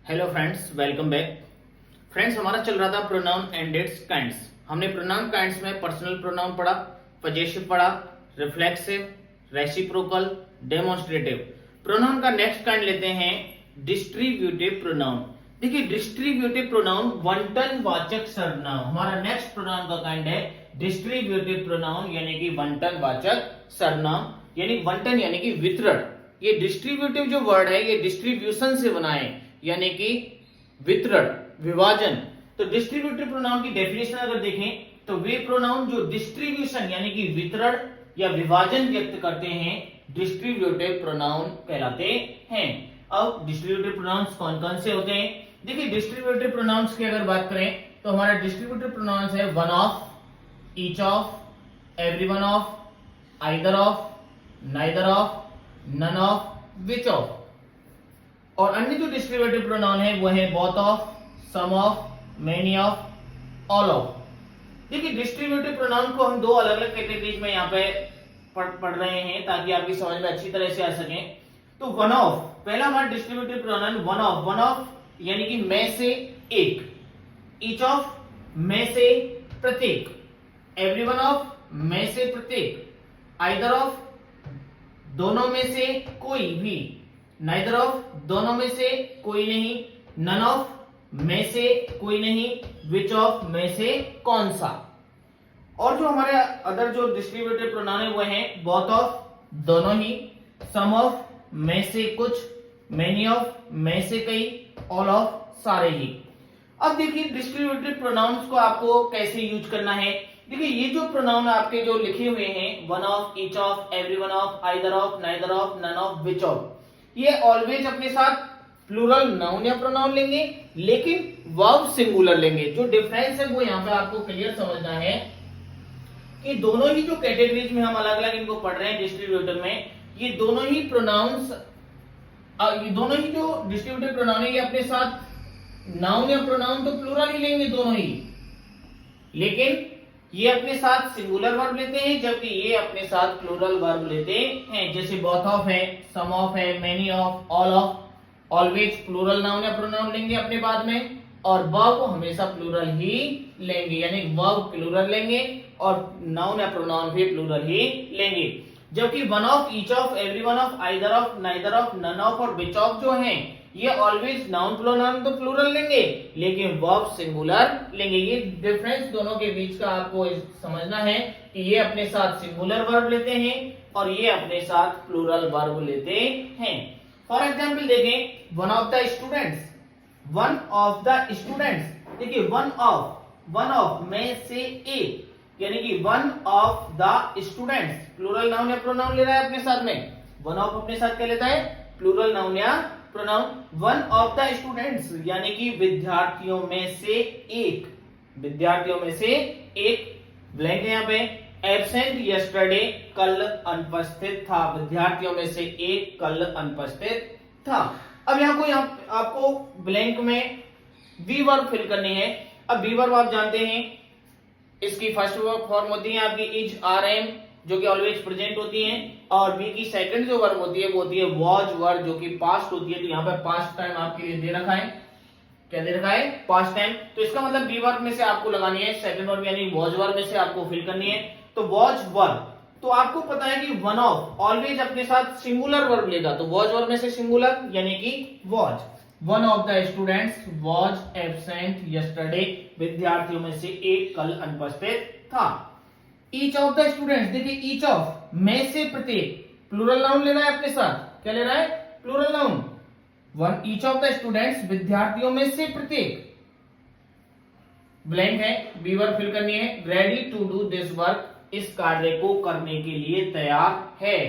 Hello friends, welcome back. Friends, हमारा चल रहा था प्रोनाउन एंड इट्स काइंड्स। हमने प्रोनाउन काइंड्स में पर्सनल प्रोनाउन पढ़ा, पजेसिव पढ़ा, रिफ्लेक्सिव, रेसिप्रोकल, डेमोन्स्ट्रेटिव। प्रोनाउन का नेक्स्ट काइंड लेते हैं डिस्ट्रीब्यूटिव प्रोनाउन। देखिए, डिस्ट्रीब्यूटिव प्रोनाउन वंटन वाचक सर्वनाम। हमारा नेक्स्ट प्रोनाउन का काइंड है डिस्ट्रीब्यूटिव प्रोनाउन, यानी कि वंटन वाचक सर्वनाम, यानी वंटन यानी कि वितरण। ये डिस्ट्रीब्यूटिव जो वर्ड है ये डिस्ट्रीब्यूशन से बना है, यानी कि वितरण, विभाजन। तो डिस्ट्रीब्यूटिव प्रोनाउन की डेफिनेशन अगर देखें तो वे प्रोनाउन जो डिस्ट्रीब्यूशन यानी कि वितरण या विभाजन व्यक्त करते हैं डिस्ट्रीब्यूटिव प्रोनाउन कहलाते हैं। अब डिस्ट्रीब्यूटिव प्रोनाउंस कौन कौन से होते हैं? देखिए, डिस्ट्रीब्यूटिव प्रोनाउंस की अगर बात करें तो हमारा डिस्ट्रीब्यूटिव प्रोनाउंस है one of, each of, every one of, either of, neither of, none of, which of. और अन्य जो डिस्ट्रीब्यूटिव प्रोनाउन है वो है both of, some of, many of, all of. देखिए, डिस्ट्रीब्यूटिव प्रोनाउन को हम दो अलग अलग कैटेगरीज में यहाँ पे पढ़ रहे हैं ताकि आपकी समझ में अच्छी तरह से आ सके। तो वन ऑफ, पहला हमारा distributive pronoun one of. One of यानी कि में से एक, ईच ऑफ में से प्रत्येक, एवरी वन ऑफ में से प्रत्येक, आइदर ऑफ दोनों में से कोई भी, नाइदर ऑफ दोनों में से कोई नहीं, नन ऑफ में से कोई नहीं, विच ऑफ में से कौन सा। और जो हमारे अदर जो डिस्ट्रीब्यूटिव प्रोनाउन है वो है बोथ ऑफ दोनों ही, सम ऑफ में से कुछ, मेनी ऑफ में से कई, ऑल ऑफ सारे ही। अब देखिए, डिस्ट्रीब्यूटिव प्रोनाउंस को आपको कैसे यूज करना है। देखिए, ये जो प्रोनाउन आपके जो लिखे हुए हैं one of, each of, every one of, either of, neither of, none of, which of, ये ऑलवेज अपने साथ प्लूरल नाउन या प्रोनाउन लेंगे, लेकिन वर्ब सिंगुलर लेंगे। जो डिफरेंस है वो यहाँ पे आपको क्लियर समझना है कि दोनों ही जो कैटेगरीज में हम अलग अलग इनको पढ़ रहे हैं डिस्ट्रीब्यूटिव में, ये दोनों ही प्रोनाउंस, ये दोनों ही जो डिस्ट्रीब्यूटिव प्रोनाउन है ये अपने साथ नाउन या प्रोनाउन तो प्लूरल ही लेंगे दोनों ही, लेकिन ये अपने साथ सिंगुलर वर्ब लेते हैं जबकि ये अपने साथ प्लूरल वर्ब लेते हैं। जैसे बोथ ऑफ है, सम ऑफ है, many of, all of, always plural noun या प्रोनाउन लेंगे अपने बाद में, और वर्ब हमेशा प्लूरल ही लेंगे, यानी वर्ब प्लूरल लेंगे और नाउन या प्रोनाउन भी प्लूरल ही लेंगे। जबकि one of, each of, every one of, either of, neither of, none of और विच ऑफ जो हैं ये ऑलवेज नाउन प्रोनाउन तो प्लूरल लेंगे लेकिन वर्ब सिंगुलर लेंगे। ये डिफरेंस दोनों के बीच का आपको समझना है कि ये अपने साथ सिंगुलर वर्ब लेते हैं और ये अपने साथ प्लूरल वर्ब लेते हैं। फॉर एग्जाम्पल देखें, one of the students, one of the students. देखिए, वन ऑफ में से एक, यानी कि one of the students plural noun या प्रोनाउन ले रहा है अपने साथ में। वन ऑफ अपने साथ क्या लेता है? प्लूरल नाउन या pronoun. One of the students यानी कि विद्यार्थियों में से एक, विद्यार्थियों में से एक, ब्लैंक है यहाँ पे। एब्सेंट यस्टरडे, कल अनुपस्थित था, विद्यार्थियों में से एक कल अनुपस्थित था। अब यहाँ आपको ब्लैंक में वी वर्ब फिल करनी है। अब वी वर्ब आप जानते हैं, इसकी फर्स्ट फॉर्म होती है आपकी इज, आर, एम, जो कि ऑलवेज प्रेजेंट होती हैं, और बी की सेकंड जो वर्ब होती है वो होती है वॉज वर्ब, जो कि पास्ट होती है। तो यहाँ पे पास्ट टाइम आपके लिए दे रखा है, क्या दे रखा है? Past time. तो इसका मतलब बी वर्ब में से आपको लगानी है सेकंड वर्ब, यानी वॉज वर्ब में से आपको फिल करनी है। तो वॉज वर्ब, तो आपको पता है कि वन ऑफ ऑलवेज अपने साथ सिंगुलर वर्ब लेगा, तो वॉज वर्ब में से सिंगुलर यानी कि was. One of the students was absent yesterday, विद्यार्थियों में से एक कल अनुपस्थित था। ईच ऑफ द स्टूडेंट्स, देखिए ईच ऑफ में से प्रत्येक, प्लूरल नाउन ले रहा है अपने साथ, क्या ले रहा है? Plural noun. One each of the students, विद्यार्थियों में से प्रत्येक, ब्लैंक है, बी वर्ब फिल करनी है। Ready to do this work, इस कार्य को करने के लिए तैयार है।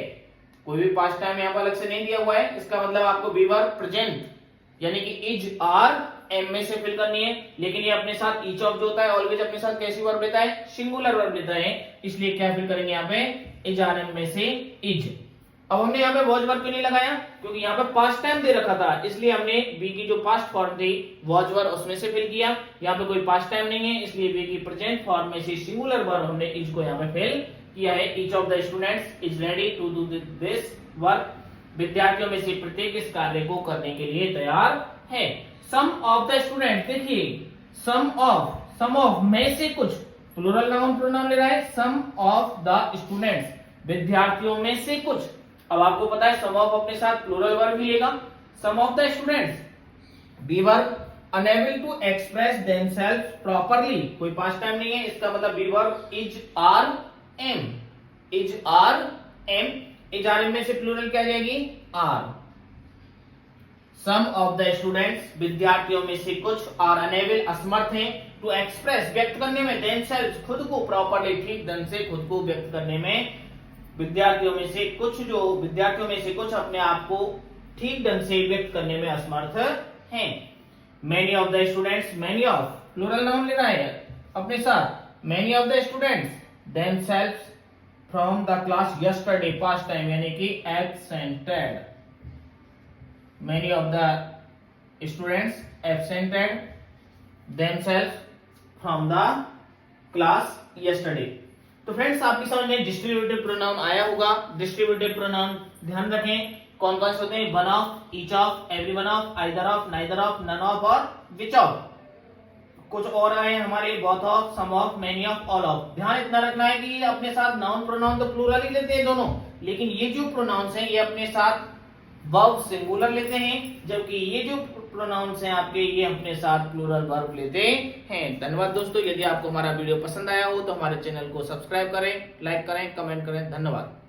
कोई भी पास्ट टाइम यहाँ पर अलग से नहीं दिया हुआ है, इसका मतलब आपको बी वर्ब प्रेजेंट यानी कि इज, आर, एम में से फिल करनी है। लेकिन ये अपने साथ ईच ऑफ जो होता है ऑलवेज अपने साथ कैसी वर्ब लेता है? सिंगुलर वर्ब लेता है, इसलिए क्या फिल करेंगे यहाँ पे? इज, आर, एम में से इज। अब हमने यहाँ पे वॉज वर्ब क्यों नहीं लगाया? क्योंकि यहाँ पे पास्ट टाइम दे रखा था, इसलिए हमने बी की जो पास्ट फॉर्म थी वॉज वर्ब उसमें से फिल किया। यहाँ पे कोई पास्ट टाइम नहीं है, इसलिए बी की प्रेजेंट फॉर्म में से सिंगुलर वर्ब हमने इज को यहाँ पे फिल किया है। Each of the students is ready to do this work, विद्यार्थियों में से प्रत्येक इस कार्य को करने के लिए तैयार है। सम ऑफ द स्टूडेंट, देखिए सम ऑफ में से कुछ, प्लूरल नाउन प्रोनाउन ले रहा है। सम ऑफ द स्टूडेंट्स, विद्यार्थियों में से कुछ। अब आपको पता है सम ऑफ अपने साथ प्लूरल वर्ब भी लेगा। Some of the students, be verb, unable to express themselves properly, कोई पास्ट टाइम नहीं है, इसका मतलब be verb is are am, is are am, is are am में से प्लूरल क्या जाएगी, are. Some of the students, विद्यार्थियों में से कुछ, आर अनेबल, असमर्थ हैं, टू एक्सप्रेस, व्यक्त करने में, देमसेल्व्स, खुद को, प्रॉपरली, ठीक ढंग से खुद को व्यक्त करने में, विद्यार्थियों में से कुछ, जो विद्यार्थियों में से कुछ अपने आप को ठीक ढंग से व्यक्त करने में असमर्थ हैं। Many of the students, many of plural noun लेना है अपने साथ, many of the students themselves from the class yesterday, past time यानी कि absented, many of the students absented themselves from the class yesterday। तो फ्रेंड्स आपकी समझ में डिस्ट्रीब्यूटिव प्रोनाउन आया होगा। डिस्ट्रीब्यूटिव प्रोनाउन ध्यान रखें कौन कौन से होते हैं, one of, each of, every one of, either of, neither of, none of और विच ऑफ। कुछ और आए हैं हमारे, both of, some of, many of, all of. ध्यान इतना रखना है कि ये अपने साथ नाउन प्रोनाउन तो प्लूरल ही लेते हैं दोनों, लेकिन ये जो प्रोनाउंस हैं ये अपने साथ वर्ब सिंगुलर लेते हैं, जबकि ये जो प्रोनाउंस हैं आपके ये अपने साथ प्लूरल वर्ब लेते हैं। धन्यवाद दोस्तों। यदि आपको हमारा वीडियो पसंद आया हो तो हमारे चैनल को सब्सक्राइब करें, लाइक करें, कमेंट करें। धन्यवाद।